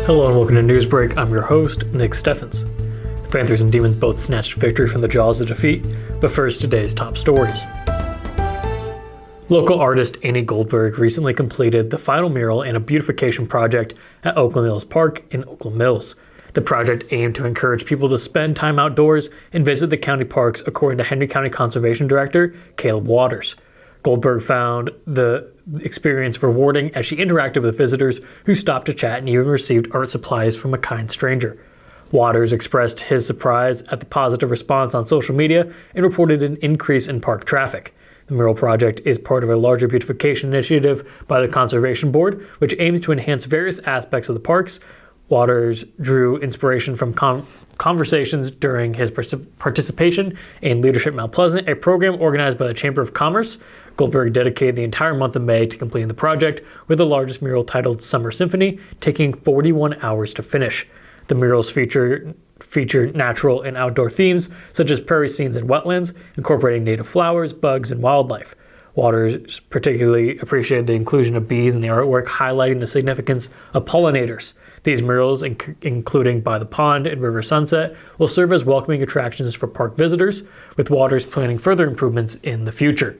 Hello and welcome to Newsbreak. I'm your host, Nick Steffens. The Panthers and Demons both snatched victory from the jaws of defeat, but first, today's top stories. Local artist Annie Goldberg recently completed the final mural in a beautification project at Oakland Mills Park in Oakland Mills. The project aimed to encourage people to spend time outdoors and visit the county parks, according to Henry County Conservation Director Caleb Waters. Goldberg found the experience rewarding as she interacted with visitors who stopped to chat and even received art supplies from a kind stranger. Waters expressed his surprise at the positive response on social media and reported an increase in park traffic. The mural project is part of a larger beautification initiative by the Conservation Board, which aims to enhance various aspects of the parks. Waters drew inspiration from conversations during his participation in Leadership Mount Pleasant, a program organized by the Chamber of Commerce. Goldberg dedicated the entire month of May to completing the project, with the largest mural titled Summer Symphony taking 41 hours to finish. The murals feature natural and outdoor themes, such as prairie scenes and wetlands, incorporating native flowers, bugs, and wildlife. Waters particularly appreciated the inclusion of bees in the artwork, highlighting the significance of pollinators. These murals, including By the Pond and River Sunset, will serve as welcoming attractions for park visitors, with Waters planning further improvements in the future.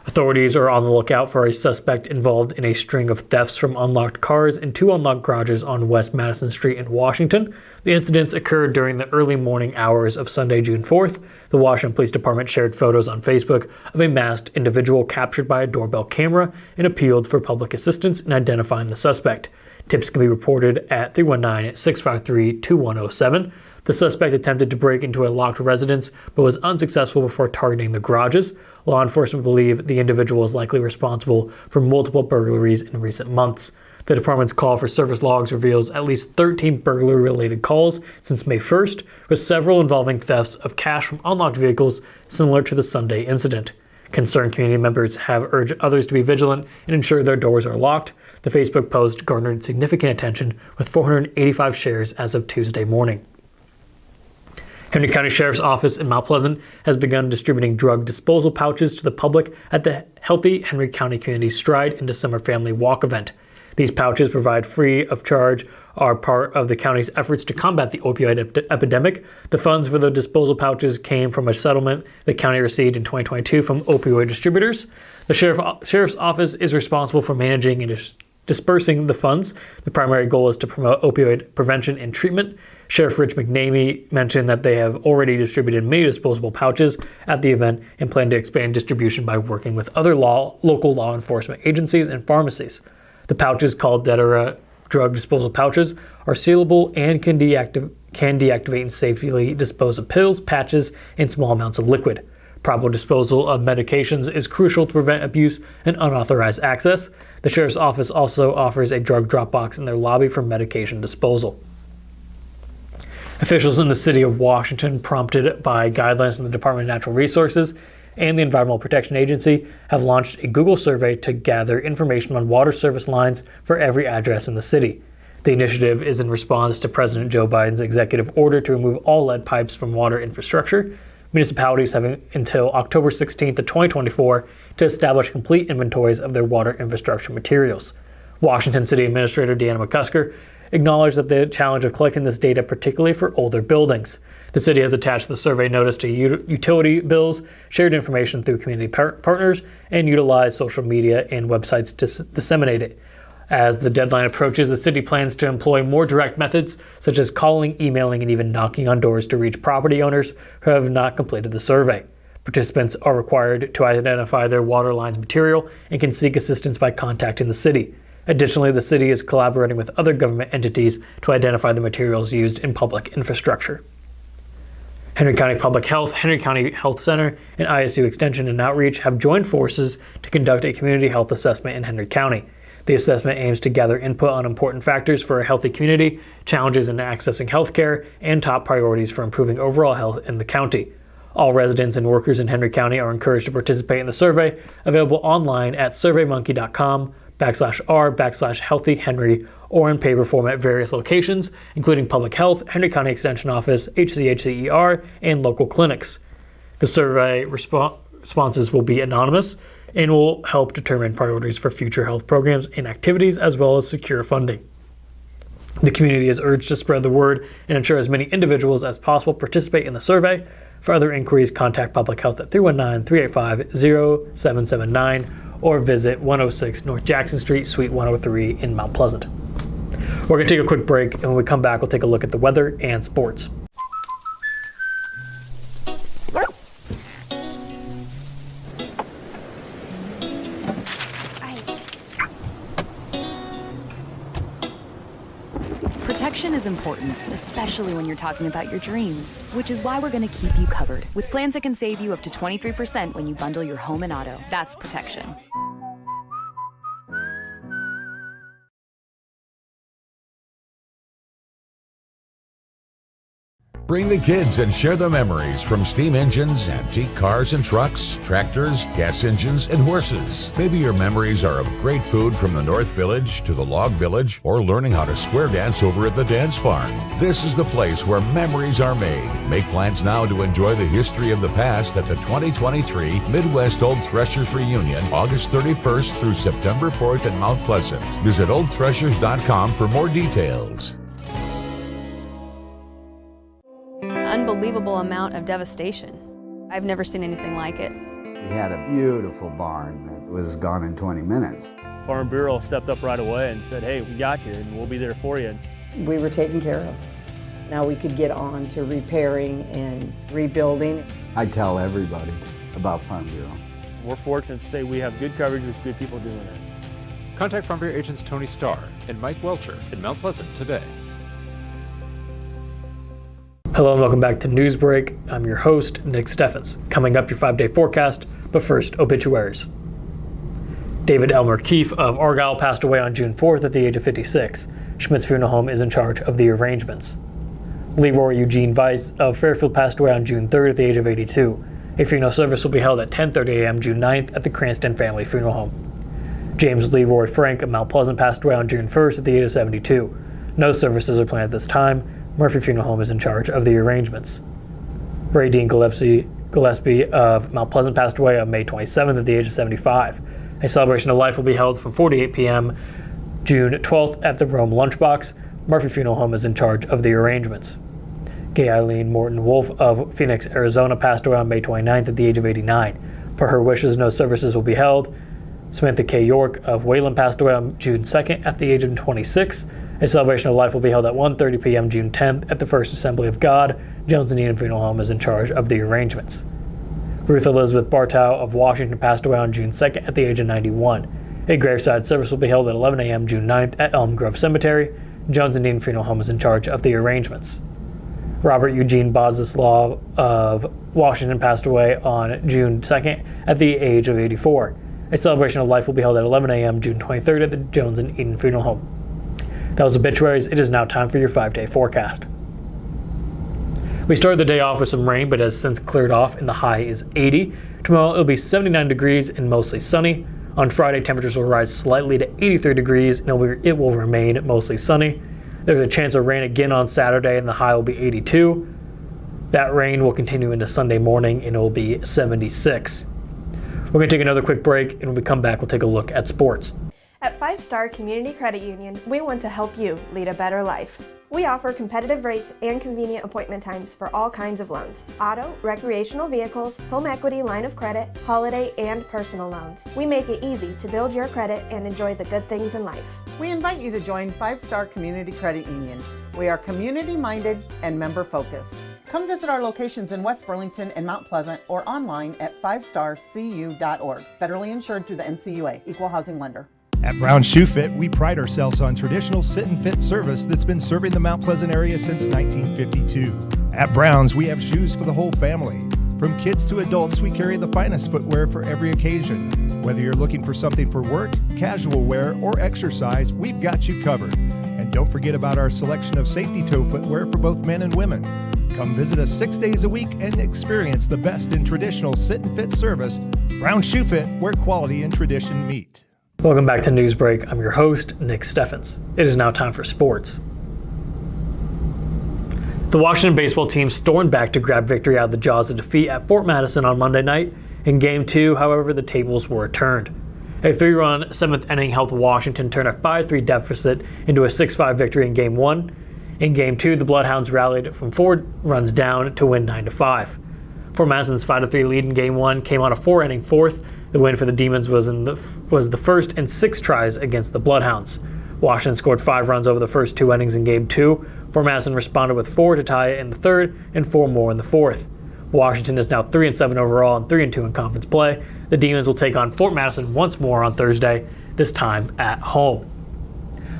Authorities are on the lookout for a suspect involved in a string of thefts from unlocked cars and two unlocked garages on West Madison Street in Washington. The incidents occurred during the early morning hours of Sunday, June 4th. The Washington Police Department shared photos on Facebook of a masked individual captured by a doorbell camera and appealed for public assistance in identifying the suspect. Tips can be reported at 319-653-2107. The suspect attempted to break into a locked residence but was unsuccessful before targeting the garages. Law enforcement believe the individual is likely responsible for multiple burglaries in recent months. The department's call for service logs reveals at least 13 burglary-related calls since May 1st, with several involving thefts of cash from unlocked vehicles similar to the Sunday incident. Concerned community members have urged others to be vigilant and ensure their doors are locked. The Facebook post garnered significant attention, with 485 shares as of Tuesday morning. Henry County Sheriff's Office in Mount Pleasant has begun distributing drug disposal pouches to the public at the Healthy Henry County Community Stride into Summer Family Walk event. These pouches, provided free of charge, are part of the county's efforts to combat the opioid epidemic. The funds for the disposal pouches came from a settlement the county received in 2022 from opioid distributors. The Sheriff's Office is responsible for managing and dispersing the funds. The primary goal is to promote opioid prevention and treatment. Sheriff Rich McNamee mentioned that they have already distributed many disposable pouches at the event and plan to expand distribution by working with other local law enforcement agencies and pharmacies. The pouches, called Dedera drug disposal pouches, are sealable and can deactivate and safely dispose of pills, patches, and small amounts of liquid. Proper disposal of medications is crucial to prevent abuse and unauthorized access. The Sheriff's Office also offers a drug drop box in their lobby for medication disposal. Officials in the city of Washington, prompted by guidelines from the Department of Natural Resources and the Environmental Protection Agency, have launched a Google survey to gather information on water service lines for every address in the city. The initiative is in response to President Joe Biden's executive order to remove all lead pipes from water infrastructure. Municipalities have until October 16th of 2024 to establish complete inventories of their water infrastructure materials. Washington City Administrator Deanna McCusker acknowledged that the challenge of collecting this data, particularly for older buildings. The city has attached the survey notice to utility bills, shared information through community partners, and utilized social media and websites to disseminate it. As the deadline approaches, the city plans to employ more direct methods, such as calling, emailing, and even knocking on doors to reach property owners who have not completed the survey. Participants are required to identify their water lines material and can seek assistance by contacting the city. Additionally, the city is collaborating with other government entities to identify the materials used in public infrastructure. Henry County Public Health, Henry County Health Center, and ISU Extension and Outreach have joined forces to conduct a community health assessment in Henry County. The assessment aims to gather input on important factors for a healthy community, challenges in accessing health care, and top priorities for improving overall health in the county. All residents and workers in Henry County are encouraged to participate in the survey, available online at surveymonkey.com/r/healthyhenry, or in paper form at various locations, including Public Health, Henry County Extension Office, HCHCER, and local clinics. The survey responses will be anonymous and will help determine priorities for future health programs and activities, as well as secure funding. The community is urged to spread the word and ensure as many individuals as possible participate in the survey. For other inquiries, contact Public Health at 319-385-0779 or visit 106 North Jackson Street, Suite 103 in Mount Pleasant. We're going to take a quick break, and when we come back, we'll take a look at the weather and sports. Protection is important, especially when you're talking about your dreams, which is why we're going to keep you covered with plans that can save you up to 23% when you bundle your home and auto. That's protection. Bring the kids and share the memories from steam engines, antique cars and trucks, tractors, gas engines, and horses. Maybe your memories are of great food from the North Village to the Log Village, or learning how to square dance over at the Dance Barn. This is the place where memories are made. Make plans now to enjoy the history of the past at the 2023 Midwest Old Threshers Reunion, August 31st through September 4th in Mount Pleasant. Visit oldthreshers.com for more details. Unbelievable amount of devastation. I've never seen anything like it. We had a beautiful barn that was gone in 20 minutes. Farm Bureau stepped up right away and said, hey, we got you and we'll be there for you. We were taken care of. Now we could get on to repairing and rebuilding. I tell everybody about Farm Bureau. We're fortunate to say we have good coverage with good people doing it. Contact Farm Bureau agents Tony Starr and Mike Welcher in Mount Pleasant today. Hello and welcome back to Newsbreak. I'm your host, Nick Steffens. Coming up, your 5-day forecast, but first, obituaries. David Elmer Keefe of Argyle passed away on June 4th at the age of 56. Schmidt's Funeral Home is in charge of the arrangements. Leroy Eugene Weiss of Fairfield passed away on June 3rd at the age of 82. A funeral service will be held at 10:30 a.m. June 9th at the Cranston Family Funeral Home. James Leroy Frank of Mount Pleasant passed away on June 1st at the age of 72. No services are planned at this time. Murphy Funeral Home is in charge of the arrangements. Ray Dean Gillespie of Mount Pleasant passed away on May 27th at the age of 75. A celebration of life will be held from 4 to 8 p.m. June 12th at the Rome Lunchbox. Murphy Funeral Home is in charge of the arrangements. Gay Eileen Morton Wolf of Phoenix, Arizona passed away on May 29th at the age of 89. Per her wishes, no services will be held. Samantha K. York of Wayland passed away on June 2nd at the age of 26. A celebration of life will be held at 1:30 p.m. June 10th at the First Assembly of God. Jones and Needham Funeral Home is in charge of the arrangements. Ruth Elizabeth Bartow of Washington passed away on June 2nd at the age of 91. A graveside service will be held at 11 a.m. June 9th at Elm Grove Cemetery. Jones and Needham Funeral Home is in charge of the arrangements. Robert Eugene Bozislaw of Washington passed away on June 2nd at the age of 84. A celebration of life will be held at 11 a.m. June 23rd at the Jones and Eden Funeral Home. That was obituaries. It is now time for your 5-day forecast. We started the day off with some rain, but has since cleared off and the high is 80. Tomorrow it'll be 79 degrees and mostly sunny. On Friday, temperatures will rise slightly to 83 degrees and it will remain mostly sunny. There's a chance of rain again on Saturday and the high will be 82. That rain will continue into Sunday morning and it will be 76. We're going to take another quick break, and when we come back, we'll take a look at sports. At 5 Star Community Credit Union, we want to help you lead a better life. We offer competitive rates and convenient appointment times for all kinds of loans: auto, recreational vehicles, home equity, line of credit, holiday, and personal loans. We make it easy to build your credit and enjoy the good things in life. We invite you to join 5 Star Community Credit Union. We are community-minded and member-focused. Come visit our locations in West Burlington and Mount Pleasant or online at 5starcu.org. Federally insured through the NCUA, Equal Housing Lender. At Brown Shoe Fit, we pride ourselves on traditional sit and fit service that's been serving the Mount Pleasant area since 1952. At Brown's, we have shoes for the whole family. From kids to adults, we carry the finest footwear for every occasion. Whether you're looking for something for work, casual wear, or exercise, we've got you covered. And don't forget about our selection of safety toe footwear for both men and women. Come visit us 6 days a week and experience the best in traditional sit and fit service. Brown Shoe Fit, where quality and tradition meet. Welcome back to Newsbreak. I'm your host, Nick Steffens. It is now time for sports. The Washington baseball team stormed back to grab victory out of the jaws of defeat at Fort Madison on Monday night. In Game 2, however, the tables were turned. A 3-run 7th inning helped Washington turn a 5-3 deficit into a 6-5 victory in Game 1. In Game 2, the Bloodhounds rallied from 4 runs down to win 9-5. Fort Madison's 5-3 lead in Game 1 came on a 4-inning fourth. The win for the Demons was the first in 6 tries against the Bloodhounds. Washington scored 5 runs over the first 2 innings in Game 2. Fort Madison responded with 4 to tie it in the third and 4 more in the fourth. Washington is now 3-7 overall and 3-2 in conference play. The Demons will take on Fort Madison once more on Thursday, this time at home.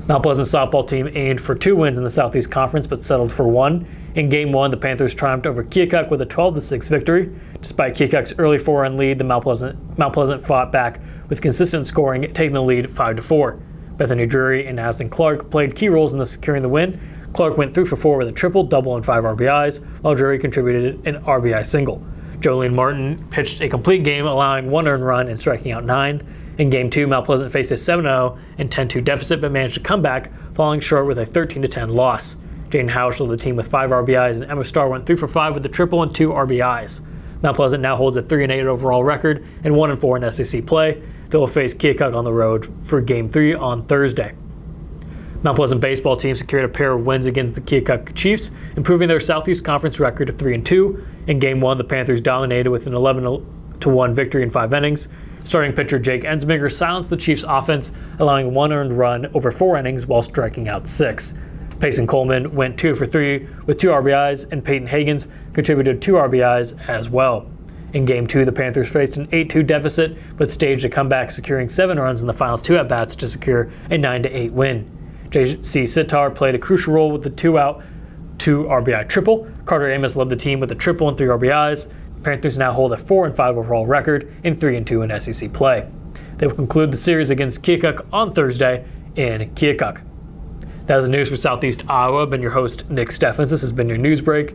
Mount Pleasant softball team aimed for 2 wins in the Southeast Conference but settled for 1. In Game 1, the Panthers triumphed over Keokuk with a 12-6 victory. Despite Keokuk's early 4-run lead, the Mount Pleasant fought back with consistent scoring, taking the lead 5-4. Bethany Drury and Aston Clark played key roles in securing the win. Clark went 3 for 4 with a triple, double, and 5 RBIs, while Drury contributed an RBI single. Jolene Martin pitched a complete game, allowing 1 earned run and striking out 9. In Game 2, Mount Pleasant faced a 7-0 and 10-2 deficit, but managed to come back, falling short with a 13-10 loss. Jane Hausch led the team with 5 RBIs, and Emma Starr went 3 for 5 with a triple and 2 RBIs. Mount Pleasant now holds a 3-8 overall record and 1-4 in SEC play. They will face Keokuk on the road for Game 3 on Thursday. Mount Pleasant baseball team secured a pair of wins against the Keokuk Chiefs, improving their Southeast Conference record to 3-2. In Game 1, the Panthers dominated with an 11-1 victory in 5 innings. Starting pitcher Jake Ensminger silenced the Chiefs' offense, allowing 1 earned run over 4 innings while striking out 6. Payson Coleman went 2 for 3 with 2 RBIs, and Peyton Higgins contributed 2 RBIs as well. In Game 2, the Panthers faced an 8-2 deficit, but staged a comeback, securing 7 runs in the final 2 at-bats to secure a 9-8 win. J.C. Sitar played a crucial role with the 2-out, 2 RBI triple. Carter Amos led the team with a triple and 3 RBIs. The Panthers now hold a 4-5 overall record and 3-2 in SEC play. They will conclude the series against Keokuk on Thursday in Keokuk. That is the news for Southeast Iowa. I've been your host, Nick Steffens. This has been your news break.